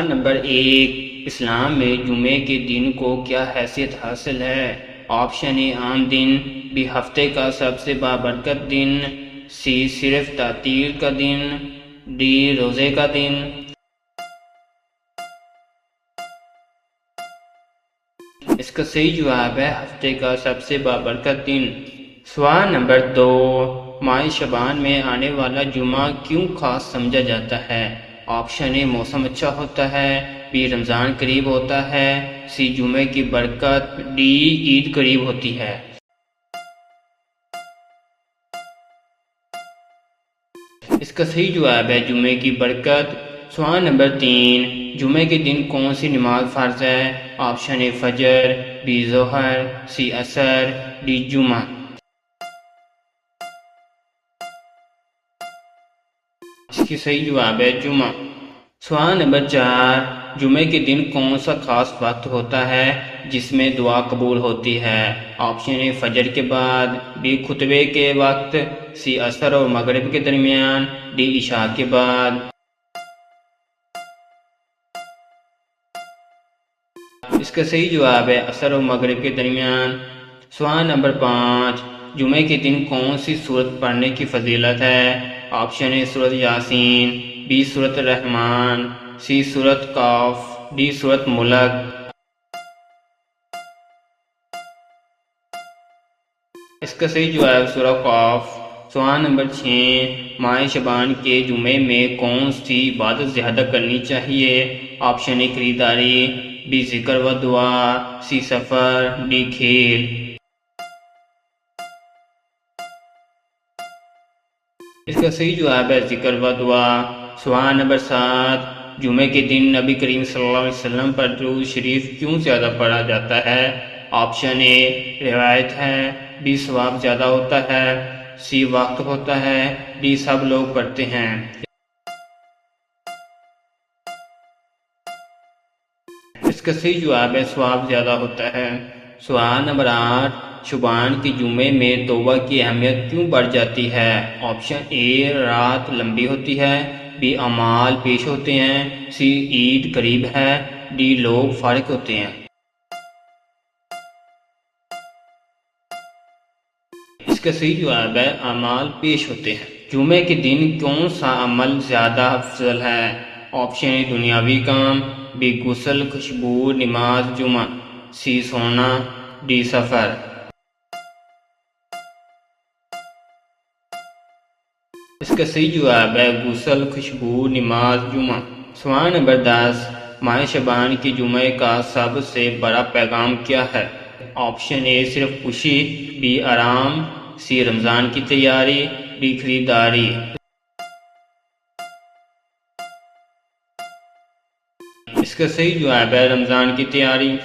Number 1، اسلام میں جمعے کے دن کو کیا حیثیت حاصل ہے؟ آپشن اے عام دن، بی ہفتے کا سب سے بابرکت دن، سی صرف تعطیل کا دن، ڈی روزے کا دن۔ اس کا صحیح جواب ہے ہفتے کا سب سے بابرکت دن۔ سوال نمبر 2، ماہ شعبان میں آنے والا جمعہ کیوں خاص سمجھا جاتا ہے؟ آپشن اے موسم اچھا ہوتا ہے، بی رمضان قریب ہوتا ہے، سی جمعے کی برکت، ڈی عید قریب ہوتی ہے۔ اس کا صحیح جواب ہے جمعے کی برکت۔ سوال نمبر 3، جمعے کے دن کون سی نماز فرض ہے؟ آپشن اے فجر، بی ظہر، سی عصر، ڈی جمعہ۔ اس کی صحیح جواب ہے جمعہ۔ سوال نمبر 4، جمعے کے دن کون سا خاص وقت ہوتا ہے جس میں دعا قبول ہوتی ہے؟ آپشن اے فجر کے بعد، بی خطبے کے وقت، سی عصر اور مغرب کے درمیان، ڈی عشاء کے بعد۔ اس کا صحیح جواب ہے عصر اور مغرب کے درمیان۔ سوال نمبر 5، جمعے کے دن کون سی سورت پڑھنے کی فضیلت ہے؟ آپشن اے سورت یاسین، بی سورت الرحمن، سی سورت قاف، ڈی سورت ملک۔ اس کا صحیح جواب سورہ قاف۔ سوال نمبر 6، ماہ شعبان کے جمعے میں کون سی عبادت زیادہ کرنی چاہیے؟ آپشن اے خریداری، بی ذکر و دعا، سی سفر، ڈی کھیل۔ اس کا صحیح جواب ہے ذکر و دعا۔ سوال نمبر 7، جمعے کے دن نبی کریم صلی اللہ علیہ وسلم پر درود شریف کیوں زیادہ پڑھا جاتا ہے؟ آپشن اے روایت ہے، بی ثواب زیادہ ہوتا ہے، سی وقت ہوتا ہے، ڈی سب لوگ پڑھتے ہیں۔ اس کا صحیح جواب ہے ثواب زیادہ ہوتا ہے۔ سوال نمبر 8، شعبان کے جمعے میں توبہ کی اہمیت کیوں بڑھ جاتی ہے؟ آپشن اے رات لمبی ہوتی ہے، بی اعمال پیش ہوتے ہیں، سی عید قریب ہے، ڈی لوگ فارغ ہوتے ہیں۔ اس کا صحیح جواب ہے اعمال پیش ہوتے ہیں۔ جمعے کے دن کون سا عمل زیادہ افضل ہے؟ آپشن اے دنیاوی کام، بی غسل، خوشبو، نماز جمعہ، سی سونا، ڈی سفر۔ اس کا صحیح جواب ہے غسل، خوشبو، نماز جمعہ۔ سوال نمبر 10، ماہ شعبان کے جمعے کا سب سے بڑا پیغام کیا ہے؟ آپشن اے صرف خوشی، بی آرام، سی رمضان کی تیاری، ڈی خریداری۔ اس کا صحیح جواب ہے رمضان کی تیاری۔